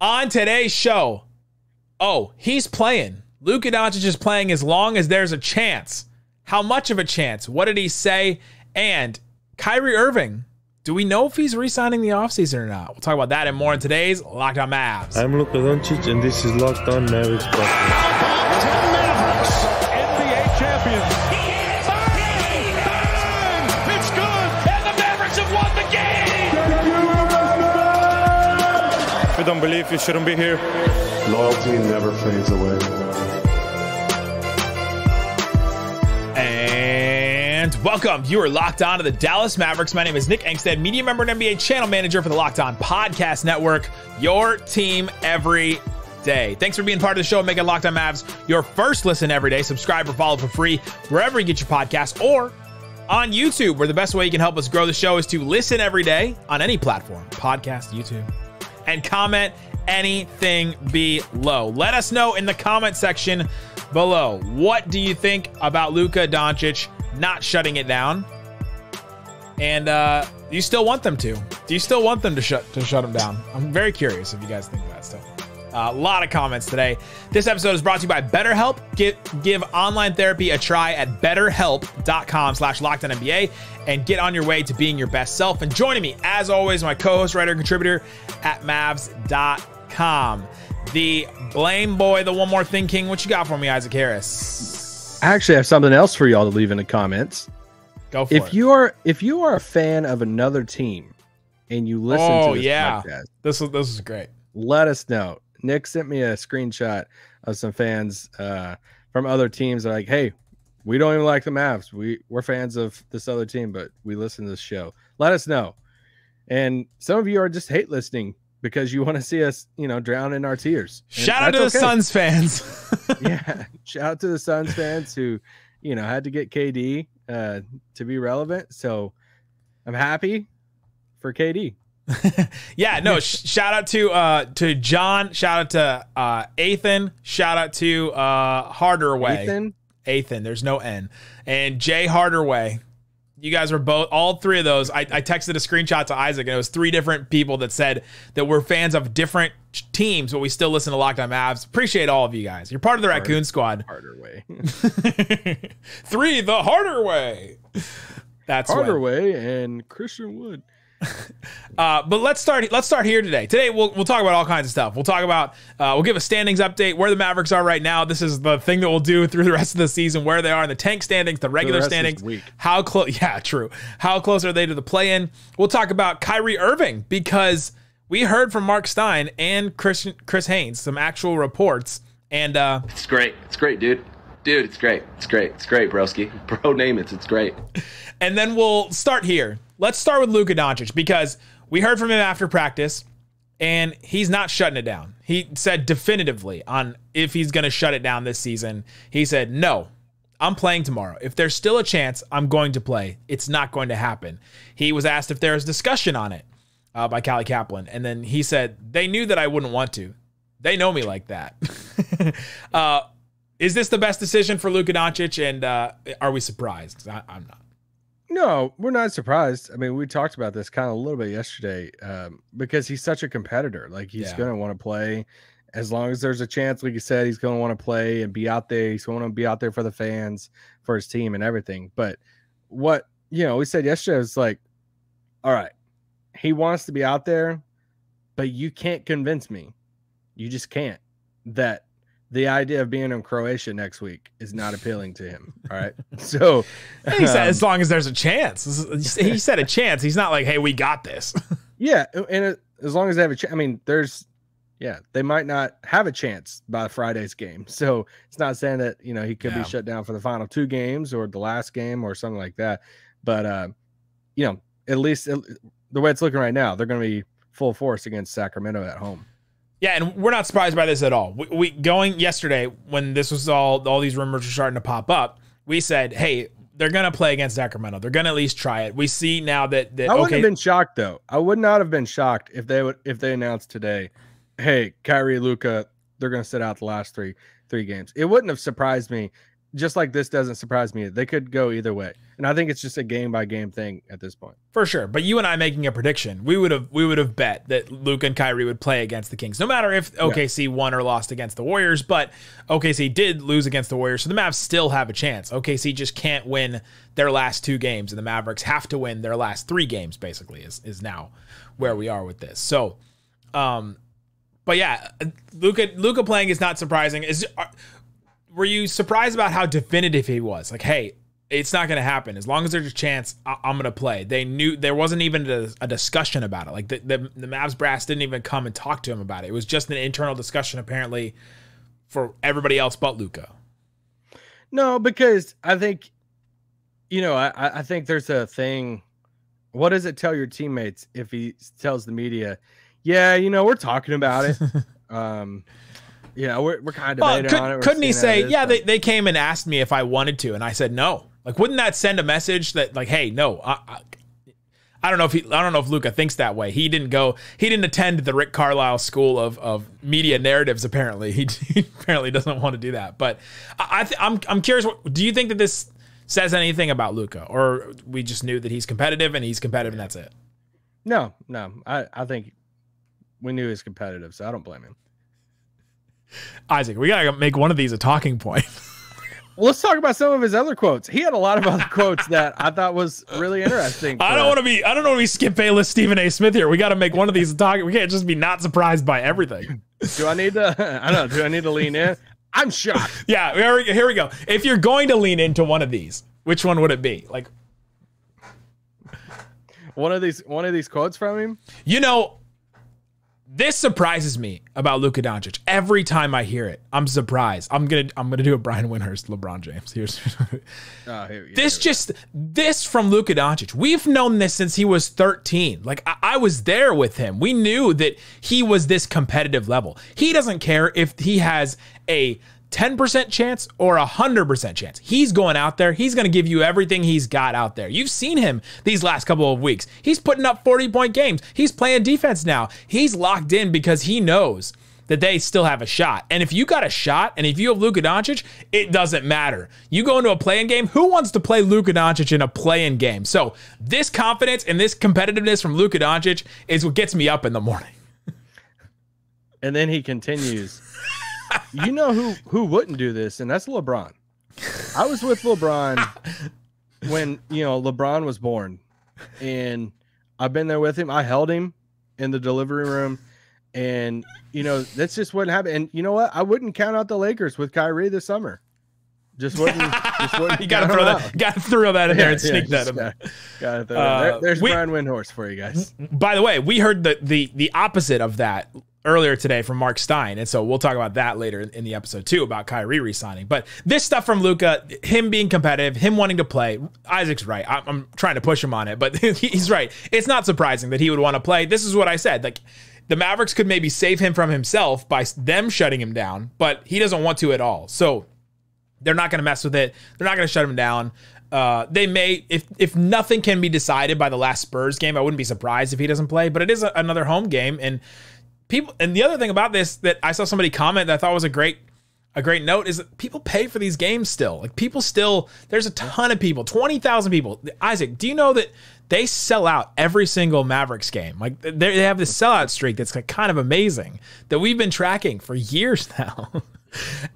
On today's show, he's playing. Luka Doncic is playing as long as there's a chance. How much of a chance? What did he say? And Kyrie Irving, do we know if he's re-signing the offseason or not? We'll talk about that and more in today's Locked On Mavs. I'm Luka Doncic, and this is Locked On Mavericks. Mavericks, NBA champions. It's good, and the Mavericks have won the game. If you don't believe, you shouldn't be here. Loyalty never fades away. And welcome. You are locked on to the Dallas Mavericks. My name is Nick Angstadt, media member and NBA channel manager for the Locked On Podcast Network. Your team every day. Thanks for being part of the show and making Locked On Mavs your first listen every day. Subscribe or follow for free wherever you get your podcasts or on YouTube, where the best way you can help us grow the show is to listen every day on any platform, podcast, YouTube, and comment anything below. Let us know in the comment section below. What do you think about Luka Doncic not shutting it down? And do you still want them to? Do you still want them to shut them down? I'm very curious if you guys think that stuff. A lot of comments today. This episode is brought to you by BetterHelp. Give online therapy a try at betterhelp.com/LockedOnNBA and get on your way to being your best self. And joining me, as always, my co-host, writer, and contributor at Mavs.com. The blame boy, the one more thing king. What you got for me, Isaac Harris? I actually have something else for y'all to leave in the comments. Go for it. If you are a fan of another team and you listen to this podcast, this is great. Let us know. Nick sent me a screenshot of some fans from other teams. They're like, hey, we don't even like the Mavs. We're fans of this other team, but we listen to this show. Let us know. And some of you are just hate listening because you want to see us, drown in our tears. And shout out to the Suns fans. Yeah. Shout out to the Suns fans who, had to get KD to be relevant. So I'm happy for KD. Yeah, no, shout out to John, shout out to Athan, shout out to Harderway. Athan, there's no N. And Jay Harderway. You guys were all three of those. I texted a screenshot to Isaac, and it was three different people that said that we're fans of different teams, but we still listen to Locked On Mavs. Appreciate all of you guys. You're part of the Raccoon Squad. Harderway. Three, the harder way. That's Harderway and Christian Wood. But let's start here today. Today we'll talk about all kinds of stuff. We'll talk about we'll give a standings update where the Mavericks are right now. This is the thing that we'll do through the rest of the season, where they are in the tank standings, the regular standings. How close? Yeah, true. How close are they to the play-in? We'll talk about Kyrie Irving, because we heard from Marc Stein and Chris Haynes some actual reports, and it's great. It's great, dude. Dude, it's great. It's great. It's great, broski. Bro, name it. It's great. And then we'll start here. Let's start with Luka Doncic, because we heard from him after practice, and he's not shutting it down. He said definitively on if he's going to shut it down this season. He said, no, I'm playing tomorrow. If there's still a chance, I'm going to play. It's not going to happen. He was asked if there was discussion on it by Callie Kaplan, and then he said, they knew that I wouldn't want to. They know me like that. Is this the best decision for Luka Doncic, and are we surprised? I'm not. No, we're not surprised. I mean, we talked about this kind of a little bit yesterday because he's such a competitor. Like, he's going to want to play as long as there's a chance. Like you said, he's going to want to play and be out there. He's going to be out there for the fans, for his team and everything. But what, we said yesterday was like, all right, he wants to be out there, but you can't convince me. You just can't that the idea of being in Croatia next week is not appealing to him. All right. So he said, as long as there's a chance. He said a chance. He's not like, hey, we got this. Yeah. And as long as they have a chance, I mean, they might not have a chance by Friday's game. So it's not saying that, he could be shut down for the final two games or the last game or something like that. But, at least the way it's looking right now, they're going to be full force against Sacramento at home. Yeah, and we're not surprised by this at all. We going yesterday when this was all these rumors were starting to pop up, we said, hey, they're going to play against Sacramento. They're going to at least try it. We see now that I wouldn't have been shocked, though. I would not have been shocked if they announced today, hey, Kyrie, Luka, they're going to sit out the last three games. It wouldn't have surprised me just like this doesn't surprise me. They could go either way. And I think it's just a game by game thing at this point. For sure. But you and I making a prediction, we would have bet that Luka and Kyrie would play against the Kings, no matter if OKC won or lost against the Warriors. But OKC did lose against the Warriors, so the Mavs still have a chance. OKC just can't win their last 2 games, and the Mavericks have to win their last 3 games, basically, is now where we are with this. So, but yeah, Luka playing is not surprising. Were you surprised about how definitive he was? Like, hey, it's not going to happen. As long as there's a chance, I'm going to play. They knew there wasn't even a discussion about it. Like the Mavs brass didn't even come and talk to him about it. It was just an internal discussion, apparently, for everybody else but Luka. No, because I think, I think there's a thing. What does it tell your teammates if he tells the media, yeah, we're talking about it. We're kind of debating on it. Couldn't he say, they came and asked me if I wanted to, and I said no? Like, wouldn't that send a message that, like, hey, no, I don't know if Luka thinks that way. He didn't attend the Rick Carlisle school of media narratives. Apparently, he apparently doesn't want to do that. But I'm curious. Do you think that this says anything about Luka, or we just knew that he's competitive and that's it? No. I think we knew he was competitive, so I don't blame him. Isaac, we gotta make one of these a talking point. Well, let's talk about some of his other quotes. He had a lot of other quotes that I thought was really interesting. I don't want to be Skip Bayless, Stephen A. Smith here. We got to make one of these a talking. We can't just be not surprised by everything. Do I need to lean in? I'm shocked. Yeah, here we go. If you're going to lean into one of these, which one would it be? Like one of these quotes from him? This surprises me about Luka Doncic. Every time I hear it, I'm surprised. I'm gonna do a Brian Windhorst, LeBron James. This from Luka Doncic. We've known this since he was 13. Like I was there with him. We knew that he was this competitive level. He doesn't care if he has a 10% chance or 100% chance. He's going out there. He's going to give you everything he's got out there. You've seen him these last couple of weeks. He's putting up 40-point games. He's playing defense now. He's locked in because he knows that they still have a shot. And if you got a shot, and if you have Luka Doncic, it doesn't matter. You go into a play-in game, who wants to play Luka Doncic in a play-in game? So this confidence and this competitiveness from Luka Doncic is what gets me up in the morning. And then he continues. You know who wouldn't do this, and that's LeBron. I was with LeBron when, LeBron was born, and I've been there with him. I held him in the delivery room, and, that's just what happened. And you know what? I wouldn't count out the Lakers with Kyrie this summer. Just wouldn't. You got to throw that in there and sneak that in there. Got to throw there's Brian Windhorst for you guys. By the way, we heard the opposite of that earlier today from Marc Stein, and so we'll talk about that later in the episode too, about Kyrie re-signing. But this stuff from Luka, him being competitive, him wanting to play, Isaac's right. I'm trying to push him on it, but he's right. It's not surprising that he would want to play. This is what I said. Like, the Mavericks could maybe save him from himself by them shutting him down, but he doesn't want to at all. So they're not going to mess with it. They're not going to shut him down. They may, if nothing can be decided by the last Spurs game, I wouldn't be surprised if he doesn't play, but it is another home game. And the other thing about this that I saw somebody comment that I thought was a great note is that people pay for these games still. Like, there's a ton of people, 20,000 people. Isaac, do you know that they sell out every single Mavericks game? Like, they have this sellout streak that's kind of amazing that we've been tracking for years now.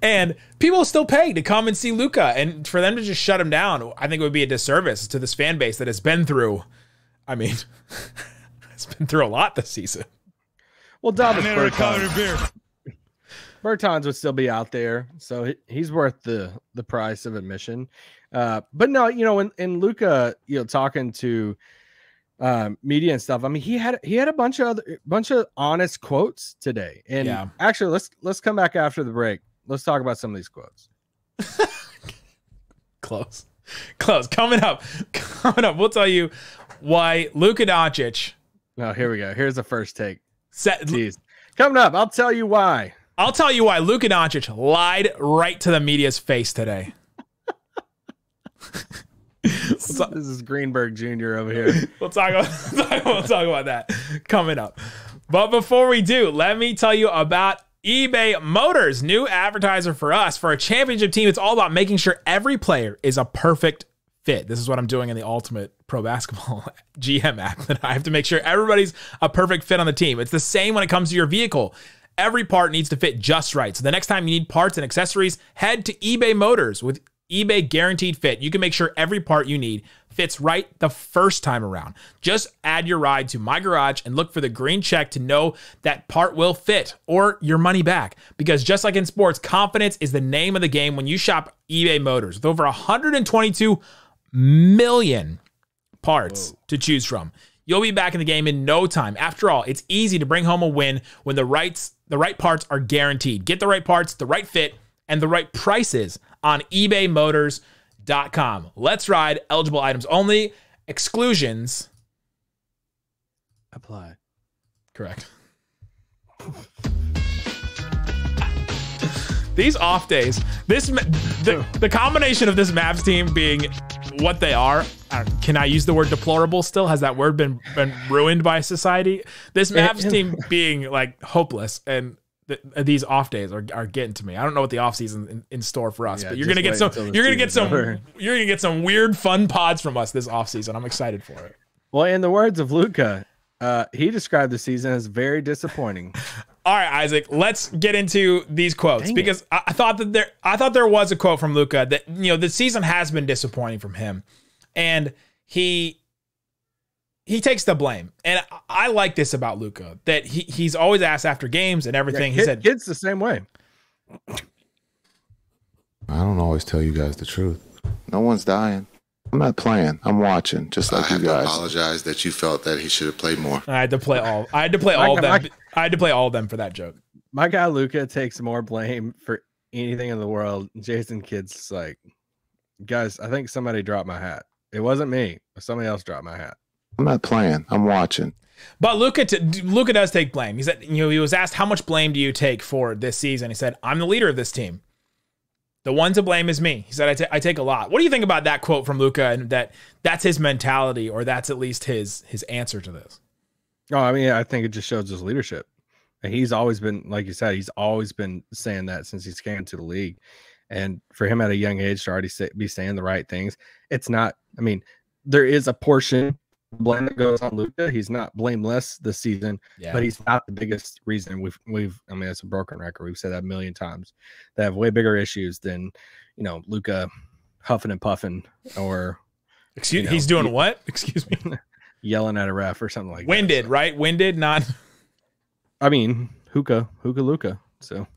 And people still pay to come and see Luka, and for them to just shut him down, I think it would be a disservice to this fan base that has been through, it's been through a lot this season. Well, Davis Bertans would still be out there, so he's worth the price of admission. But no, in Luka, talking to media and stuff, he had a bunch of honest quotes today. And actually, let's come back after the break. Let's talk about some of these quotes. Close. Coming up, we'll tell you why Luka Doncic. Oh, here we go. Here's the first take. Jeez. Coming up, I'll tell you why. Luka Doncic lied right to the media's face today. This is Greenberg Jr. over here. We'll talk about that coming up. But before we do, let me tell you about eBay Motors, new advertiser for us. For a championship team, it's all about making sure every player is a perfect fit. This is what I'm doing in the Ultimate Pro Basketball GM app, that I have to make sure everybody's a perfect fit on the team. It's the same when it comes to your vehicle. Every part needs to fit just right. So the next time you need parts and accessories, head to eBay Motors. With eBay Guaranteed Fit, you can make sure every part you need fits right the first time around. Just add your ride to My Garage and look for the green check to know that part will fit, or your money back. Because just like in sports, confidence is the name of the game when you shop eBay Motors. With over 122 million parts to choose from, you'll be back in the game in no time. After all, it's easy to bring home a win when the right parts are guaranteed. Get the right parts, the right fit, and the right prices on ebaymotors.com. Let's ride. Eligible items only. Exclusions apply. Correct. These off days, the combination of this Mavs team being what they are, can I use the word deplorable still? Has that word been ruined by society? This Mavs team being like hopeless, and these off days are getting to me. I don't know what the off season in store for us, but you're gonna get some weird fun pods from us this off season. I'm excited for it. Well, in the words of Luka, he described the season as very disappointing. All right, Isaac, let's get into these quotes, because I thought there was a quote from Luka that, the season has been disappointing from him, and he takes the blame. And I like this about Luka, that he's always asked after games and everything. He said, "Kids the same way." I don't always tell you guys the truth. No one's dying. I'm not playing. I'm watching, just like you guys. I have to apologize that you felt that he should have played more. I had to play all of them for that joke. My guy Luka takes more blame for anything in the world. Jason Kidd's like, guys, I think somebody dropped my hat. It wasn't me. Somebody else dropped my hat. I'm not playing. I'm watching. But Luka does take blame. He said, he was asked, how much blame do you take for this season? He said, I'm the leader of this team. The one to blame is me. He said, I take a lot. What do you think about that quote from Luka, and that's his mentality, or that's at least his answer to this? Oh, I mean, I think it just shows his leadership. And he's always been, like you said, he's always been saying that since he's came to the league. And for him at a young age to already be saying the right things, it's not, I mean, there is a portion of blame that goes on Luka. He's not blameless this season, but he's not the biggest reason. We've I mean, it's a broken record. We've said that a million times. They have way bigger issues than, Luka huffing and puffing, or he's doing what? Excuse me. Yelling at a ref or something like Winded, that. Right? Winded, not. I mean, hookah, Luka. So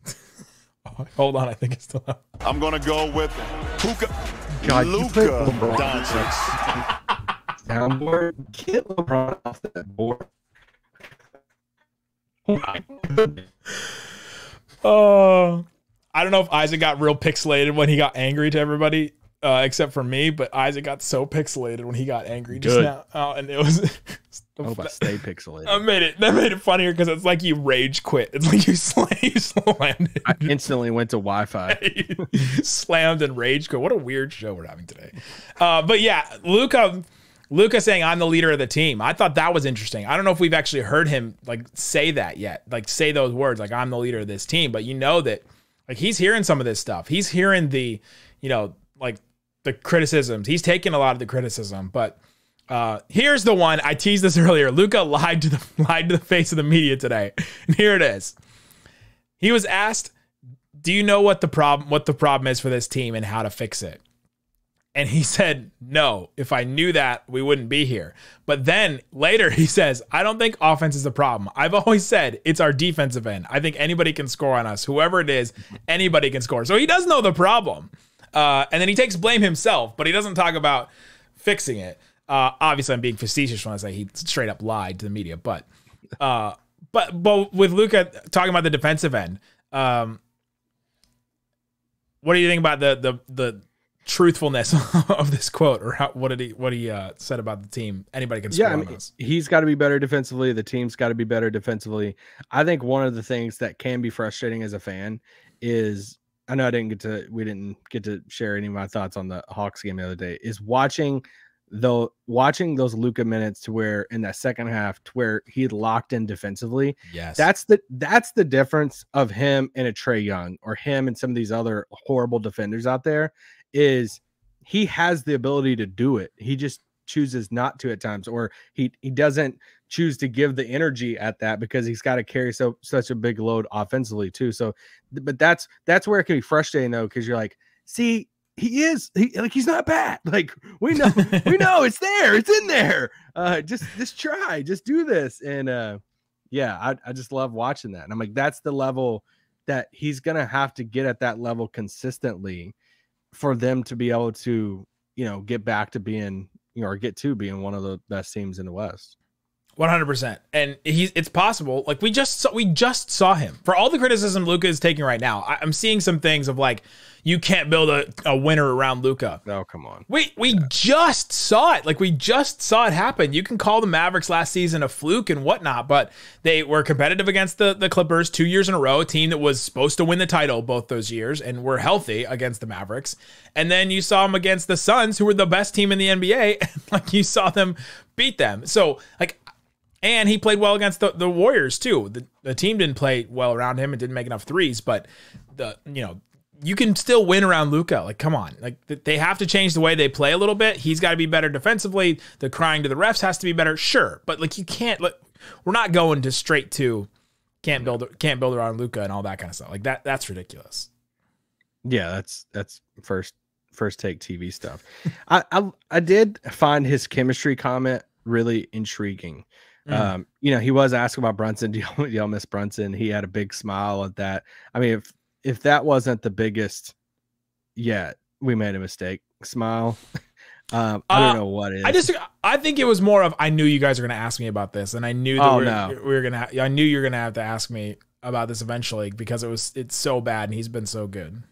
hold on, I think it's still up. I'm gonna go with Luka Doncic. Downboard, get LeBron off that board. Oh, I don't know if Isaac got real pixelated when he got angry to everybody, except for me. But Isaac got so pixelated when he got angry just now, and it was. Stay pixelated. That made it funnier because it's like you rage quit. It's like you slammed it. I instantly went to Wi-Fi. Slammed and rage quit. What a weird show we're having today. But yeah, Luka saying I'm the leader of the team. I thought that was interesting. I don't know if we've actually heard him say that yet, say those words, I'm the leader of this team. But that he's hearing some of this stuff. He's hearing the, the criticisms. He's taking a lot of the criticism. But here's the one. I teased this earlier. Luka lied to the face of the media today. And here it is. He was asked, "Do you know what the problem is for this team and how to fix it?" And he said, "No, if I knew that, we wouldn't be here." But then later he says, "I don't think offense is the problem. I've always said it's our defensive end. I think anybody can score on us. Whoever it is, anybody can score." So he does know the problem. And then he takes blame himself, but he doesn't talk about fixing it. Obviously, I'm being facetious when I say he straight up lied to the media. But with Luka talking about the defensive end, what do you think about the truthfulness of this quote, or what he said about the team? Anybody can score on us. He's got to be better defensively. The team's got to be better defensively. I think one of the things that can be frustrating as a fan is, I know we didn't get to share any of my thoughts on the Hawks game the other day, is watching though, watching those Luka minutes to where in that second half to where he locked in defensively. Yes. That's the difference of him and a Trae Young or him and some of these other horrible defenders out there is he has the ability to do it. He just chooses not to at times, or he doesn't choose to give the energy at that because he's got to carry such a big load offensively too. So, but that's where it can be frustrating though, because you're like, see, he's not bad. Like we know it's there, it's in there. Just try, just do this. And I just love watching that. And I'm like, that's the level that he's gonna have to get at that level consistently for them to be able to, get back to being, or get to being one of the best teams in the West. 100%. And it's possible. Like we just saw him. For all the criticism Luka is taking right now, I'm seeing some things of like, you can't build a winner around Luka. Oh, come on. We just saw it. Like we just saw it happen. You can call the Mavericks last season a fluke and whatnot, but they were competitive against the Clippers 2 years in a row, a team that was supposed to win the title both those years and were healthy against the Mavericks. And then you saw them against the Suns, who were the best team in the NBA. And like you saw them beat them. So like, and he played well against the Warriors too. The team didn't play well around him and didn't make enough threes, but you can still win around Luka. Like, come on. Like they have to change the way they play a little bit. He's got to be better defensively. The crying to the refs has to be better. Sure. But like, you can't, we're not going to straight to can't build around Luka and all that kind of stuff. Like that's ridiculous. Yeah. That's first take TV stuff. I did find his chemistry comment really intriguing. He was asking about Brunson. Do y'all miss Brunson? He had a big smile at that. I mean, if that wasn't the biggest yet, we made a mistake smile. I don't know what is. I think it was more of, I knew you guys were going to ask me about this, and I knew that we were going to. I knew you were going to have to ask me about this eventually because it's so bad and he's been so good.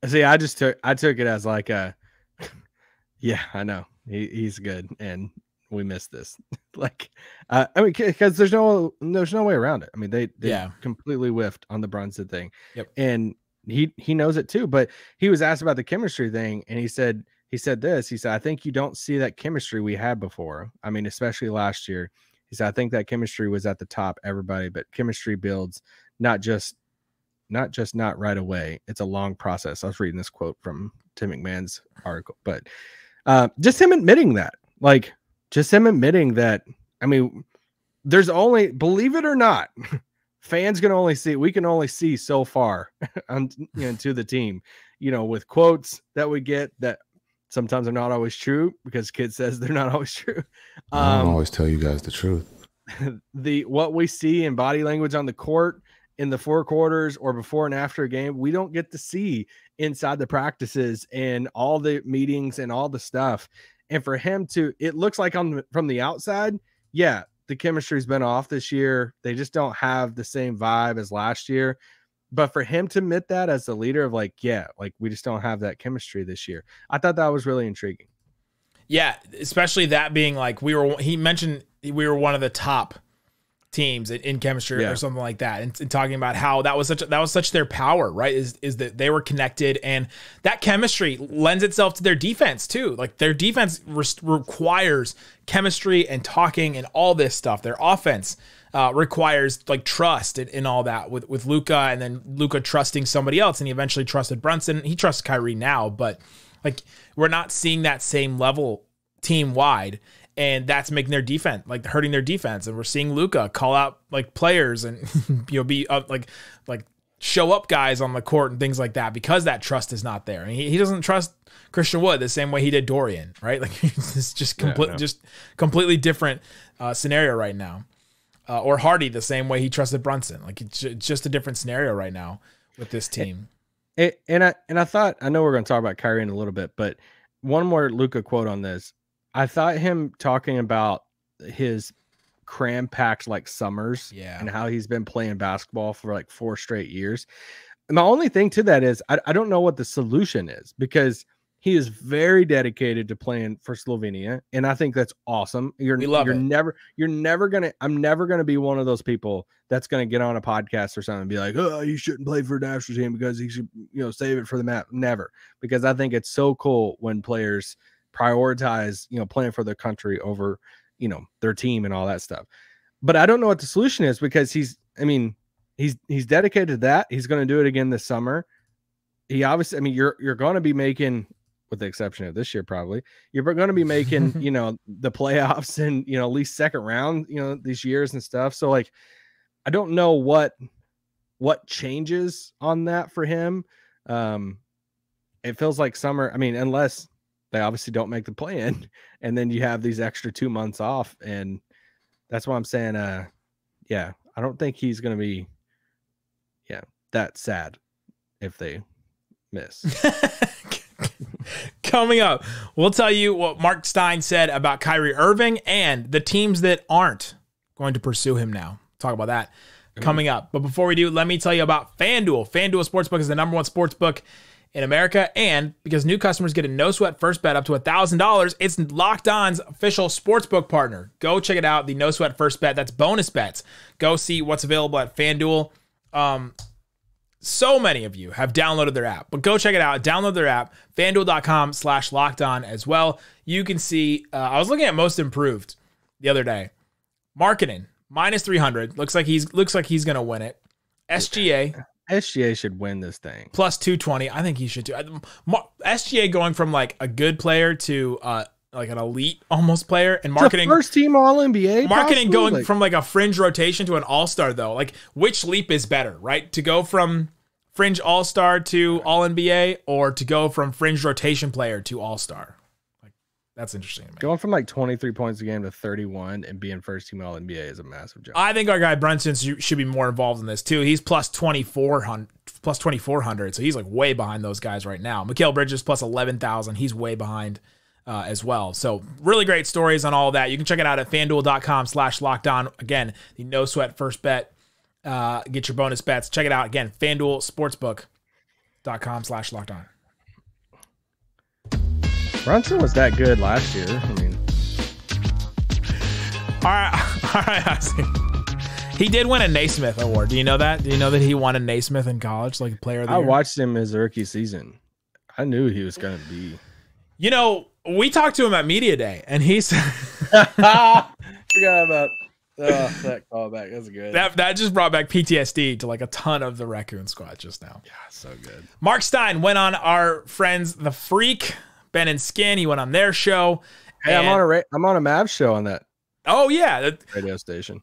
See, I took it as like yeah, I know he's good and we missed this. Because there's no way around it. I mean, they completely whiffed on the Brunson thing. Yep. And he knows it too, but he was asked about the chemistry thing. And he said, I think you don't see that chemistry we had before. I mean, especially last year. He said, I think that chemistry was at the top, everybody, but chemistry builds not right away. It's a long process. I was reading this quote from Tim McMahon's article, but just him admitting that, I mean, there's only, believe it or not, we can only see so far to the team, with quotes that we get that sometimes are not always true because kid says they're not always true. I don't always tell you guys the truth. What we see in body language on the court in the four quarters or before and after a game, we don't get to see inside the practices and all the meetings and all the stuff. And for him it looks like from the outside, yeah, the chemistry's been off this year. They just don't have the same vibe as last year. But for him to admit that as the leader of we just don't have that chemistry this year, I thought that was really intriguing. Yeah, especially that being like he mentioned we were one of the top teams in chemistry or something like that, and talking about how that was such their power, right? Is that they were connected, and that chemistry lends itself to their defense too. Like their defense requires chemistry and talking and all this stuff. Their offense requires like trust and all that with Luka, and then Luka trusting somebody else, and he eventually trusted Brunson. He trusts Kyrie now, but like we're not seeing that same level team wide. And that's making their defense, like hurting their defense. And we're seeing Luka call out like players and be like show up guys on the court and things like that because that trust is not there. And he doesn't trust Christian Wood the same way he did Dorian, right? Like it's just completely different scenario right now. Or Hardy the same way he trusted Brunson. Like it's just a different scenario right now with this team. And I thought, I know we're going to talk about Kyrie in a little bit, but one more Luka quote on this. I thought him talking about his cram-packed like summers and how he's been playing basketball for like 4 straight years. And my only thing to that is I don't know what the solution is because he is very dedicated to playing for Slovenia. And I think that's awesome. I'm never going to be one of those people that's going to get on a podcast or something and be like, oh, you shouldn't play for a national team because he should, save it for the map. Never, because I think it's so cool when players prioritize, playing for their country over, their team and all that stuff. But I don't know what the solution is, because he's dedicated to that. He's going to do it again this summer. He obviously, you're going to be making, with the exception of this year, probably, you're going to be making, the playoffs and, at least second round, these years and stuff. So like, I don't know what changes on that for him. It feels like summer. Unless they obviously don't make the play-in, and then you have these extra 2 months off. And that's why I'm saying, I don't think he's going to be, that sad if they miss. Coming up, we'll tell you what Marc Stein said about Kyrie Irving and the teams that aren't going to pursue him now. Talk about that coming up. But before we do, let me tell you about FanDuel. FanDuel Sportsbook is the #1 sportsbook in America, and because new customers get a no-sweat first bet up to $1,000, it's Locked On's official sportsbook partner. Go check it out, the no-sweat first bet. That's bonus bets. Go see what's available at FanDuel. So many of you have downloaded their app, but go check it out. Download their app, FanDuel.com/lockedon as well. You can see, I was looking at most improved the other day. Marketing, -300. Looks like he's going to win it. SGA should win this thing. +220. I think he should too. SGA going from like a good player to like an elite almost player, and marketing first team All-NBA. Marketing going from like a fringe rotation to an all-star though. Like, which leap is better, right? To go from fringe all-star to All-NBA, or to go from fringe rotation player to all-star? Like, that's interesting to me. Going from like 23 points a game to 31 and being first team All-NBA is a massive jump. I think our guy Brunson should be more involved in this too. He's +2,400, so he's like way behind those guys right now. Mikal Bridges +11,000. He's way behind as well. So really great stories on all of that. You can check it out at FanDuel.com/lockedon. Again, the no sweat first bet. Get your bonus bets. Check it out again. FanDuel Sportsbook.com/lockedon. Brunson was that good last year. All right. He did win a Naismith Award. Do you know that? Do you know that he won a Naismith in college, like player of the year? I watched him his rookie season. I knew he was going to be. We talked to him at Media Day, and he said, forgot about that callback. That's good. That just brought back PTSD to like a ton of the Raccoon Squad just now. Yeah, so good. Marc Stein went on our friends The Freak, Ben and Skin. He went on their show. Hey, I'm on a Mavs show on that. Oh yeah, radio station.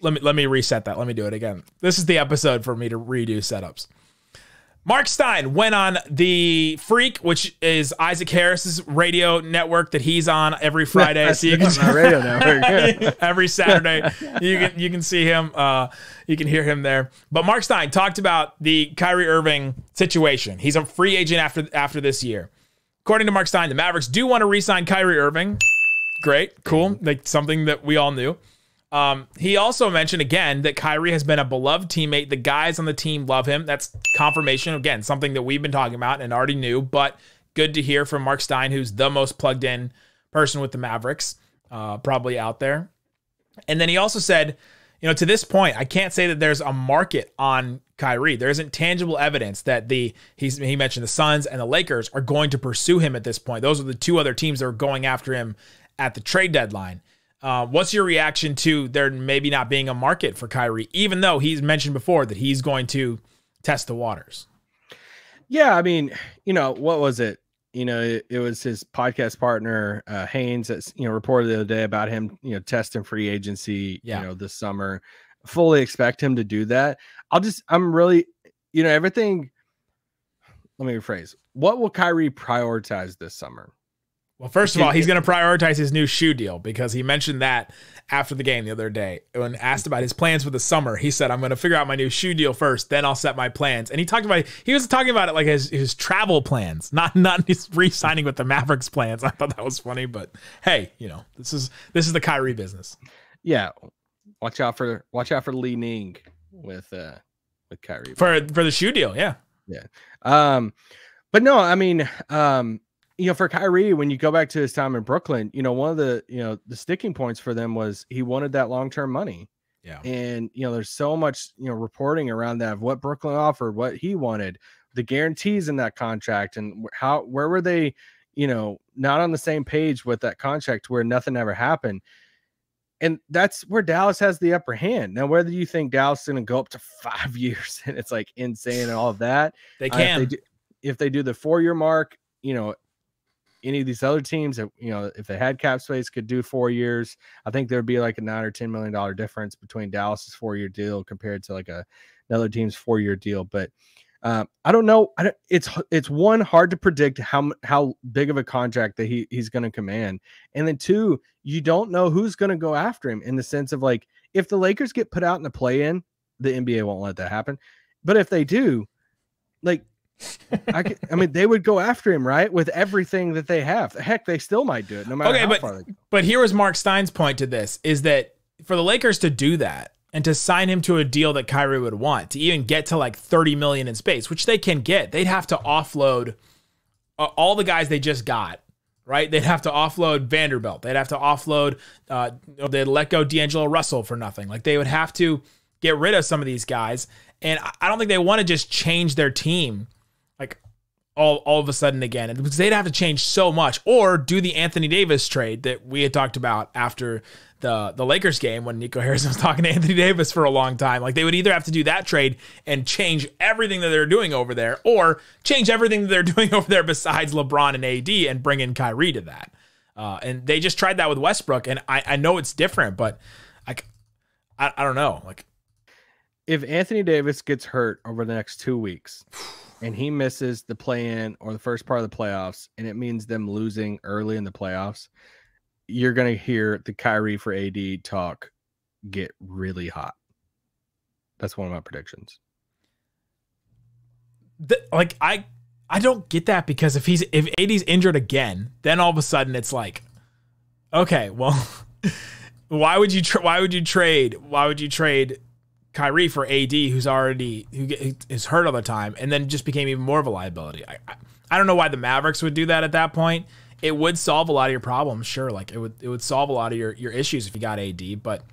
Let me reset that. Let me do it again. This is the episode for me to redo setups. Marc Stein went on The Freak, which is Isaac Harris's radio network that he's on every Friday. So you can radio network every Saturday. You can see him. You can hear him there. But Marc Stein talked about the Kyrie Irving situation. He's a free agent after this year. According to Marc Stein, the Mavericks do want to re-sign Kyrie Irving. Great, cool, like something that we all knew. He also mentioned again that Kyrie has been a beloved teammate. The guys on the team love him. That's confirmation. Again, something that we've been talking about and already knew, but good to hear from Marc Stein, who's the most plugged in person with the Mavericks, probably out there. And then he also said, to this point, I can't say that there's a market on Kyrie. There isn't tangible evidence that he mentioned the Suns and the Lakers are going to pursue him at this point. Those are the two other teams that are going after him at the trade deadline. What's your reaction to there maybe not being a market for Kyrie, even though he's mentioned before that he's going to test the waters? Yeah, what was it? It was his podcast partner, Haynes, that, reported the other day about him, testing free agency, this summer. Fully expect him to do that. I'm really, everything. Let me rephrase. What will Kyrie prioritize this summer? Well, first of all, he's going to prioritize his new shoe deal, because he mentioned that after the game the other day. When asked about his plans for the summer, he said, I'm going to figure out my new shoe deal first, then I'll set my plans. And he was talking about it like his travel plans, not his re-signing with the Mavericks plans. I thought that was funny, but hey, this is the Kyrie business. Yeah. Watch out for Li Ning with Kyrie. For the shoe deal, yeah. Yeah. But no, for Kyrie, when you go back to his time in Brooklyn, one of the, the sticking points for them was he wanted that long-term money. Yeah. And, there's so much, reporting around that of what Brooklyn offered, what he wanted, the guarantees in that contract, and where were they, not on the same page with that contract where nothing ever happened. And that's where Dallas has the upper hand. Now, whether you think Dallas is going to go up to 5 years and it's like insane and all of that, they can. If they do the 4-year mark, any of these other teams that, if they had cap space could do 4 years, I think there'd be like a $9 or $10 million difference between Dallas's 4-year deal compared to like another team's 4-year deal. But I don't know. It's hard to predict how big of a contract that he's going to command. And then 2, you don't know who's going to go after him in the sense of like, if the Lakers get put out in the play-in, the NBA won't let that happen. But if they do, like, they would go after him, right? With everything that they have. Heck, they still might do it no matter how far they go. But here was Marc Stein's point to this, is that for the Lakers to do that and to sign him to a deal that Kyrie would want, to even get to like $30 million in space, which they can get, they'd have to offload all the guys they just got, right? They'd have to offload Vanderbilt. They'd have to offload, they'd let go D'Angelo Russell for nothing. Like, they would have to get rid of some of these guys. And I don't think they want to just change their team like all of a sudden again, because they'd have to change so much, or do the Anthony Davis trade that we had talked about after the Lakers game when Nico Harrison was talking to Anthony Davis for a long time. Like, they would either have to do that trade and change everything that they're doing over there, or change everything that they're doing over there besides LeBron and AD and bring in Kyrie to that. And they just tried that with Westbrook, and I know it's different, but I don't know. Like, if Anthony Davis gets hurt over the next 2 weeks and he misses the play-in or the first part of the playoffs, and it means them losing early in the playoffs, you're going to hear the Kyrie for AD talk get really hot. That's one of my predictions. I don't get that, because if AD's injured again, then all of a sudden it's like, okay, well, why would you trade Kyrie for AD, who is hurt all the time, and then just became even more of a liability? I don't know why the Mavericks would do that at that point. It would solve a lot of your problems, sure. Like, it would solve a lot of your issues if you got AD, but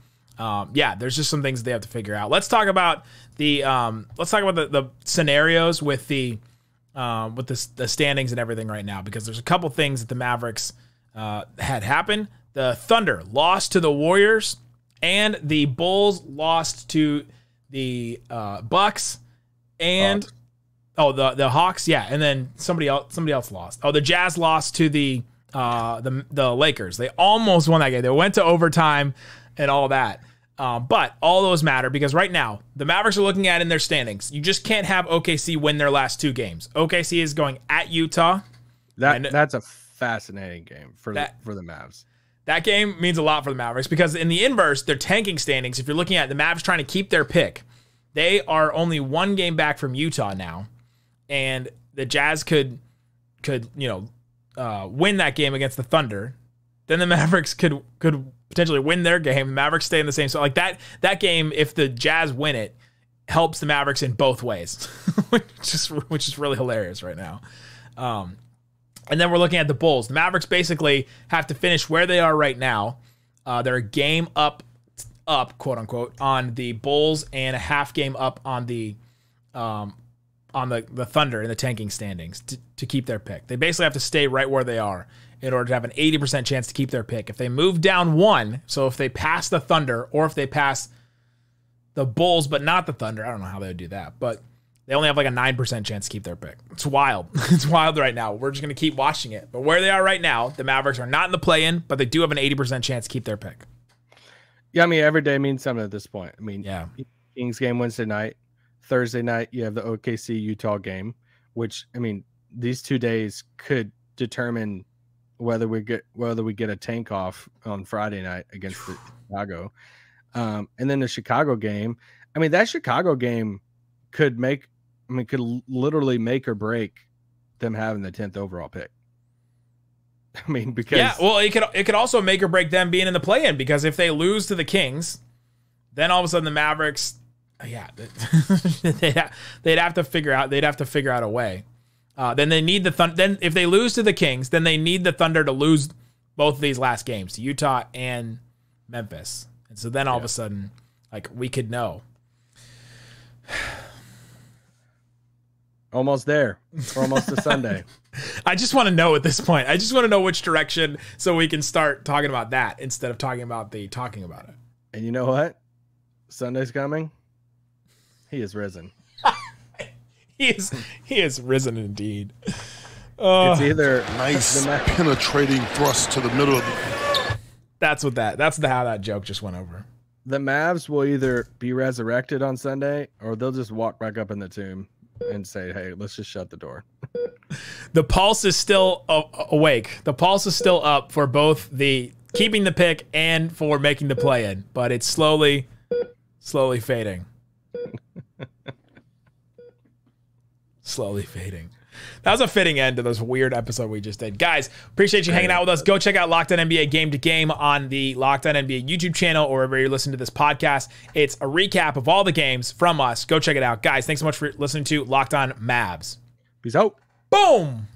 there's just some things they have to figure out. Let's talk about the scenarios with the standings and everything right now, because there's a couple things that the Mavericks had happen. The Thunder lost to the Warriors, and the Bulls lost to the Bucks, and the Hawks, yeah, and then somebody else lost. Oh, the Jazz lost to the Lakers. They almost won that game. They went to overtime and all that. But all those matter, because right now the Mavericks are looking at in their standings. You just can't have OKC win their last 2 games. OKC is going at Utah. That's a fascinating game for the Mavs. That game means a lot for the Mavericks, because in the inverse, they're tanking standings. If you're looking at the Mavs trying to keep their pick, they are only 1 game back from Utah now, and the Jazz could win that game against the Thunder. Then the Mavericks could potentially win their game. The Mavericks stay in the same. So like that game, if the Jazz win it, helps the Mavericks in both ways, which is really hilarious right now. And then we're looking at the Bulls. The Mavericks basically have to finish where they are right now. They're a game up, quote unquote, on the Bulls, and a half game up on the Thunder in the tanking standings to keep their pick. They basically have to stay right where they are in order to have an 80% chance to keep their pick. If they move down 1, so if they pass the Thunder, or if they pass the Bulls but not the Thunder, I don't know how they would do that, but they only have like a 9% chance to keep their pick. It's wild. It's wild right now. We're just going to keep watching it. But where they are right now, the Mavericks are not in the play-in, but they do have an 80% chance to keep their pick. Yeah, I mean, every day means something at this point. I mean, yeah. Kings game Wednesday night. Thursday night, you have the OKC-Utah game, which, I mean, these 2 days could determine whether we get a tank off on Friday night against Chicago. And then the Chicago game. I mean, that Chicago game could literally make or break them having the 10th overall pick. I mean, because it could also make or break them being in the play-in, because if they lose to the Kings, then all of a sudden the Mavericks, they'd have to figure out a way. Then they need then if they lose to the Kings, then they need the Thunder to lose both of these last games to Utah and Memphis, and so then all of a sudden, like, we could know. Almost there. We're almost to Sunday. I just want to know at this point. I just want to know which direction so we can start talking about that instead of talking about it. And you know what? Sunday's coming. He is risen. He is risen indeed. It's either nice penetrating thrust to the middle of That's how that joke just went over. The Mavs will either be resurrected on Sunday or they'll just walk back up in the tomb and say, hey, let's just shut the door. The pulse is still awake. The pulse is still up for both the keeping the pick and for making the play-in, but it's slowly fading. Slowly fading. That was a fitting end to this weird episode we just did. Guys, appreciate you hanging out with us. Go check out Locked On NBA Game to Game on the Locked On NBA YouTube channel or wherever you're listening to this podcast. It's a recap of all the games from us. Go check it out. Guys, thanks so much for listening to Locked On Mavs. Peace out. Boom.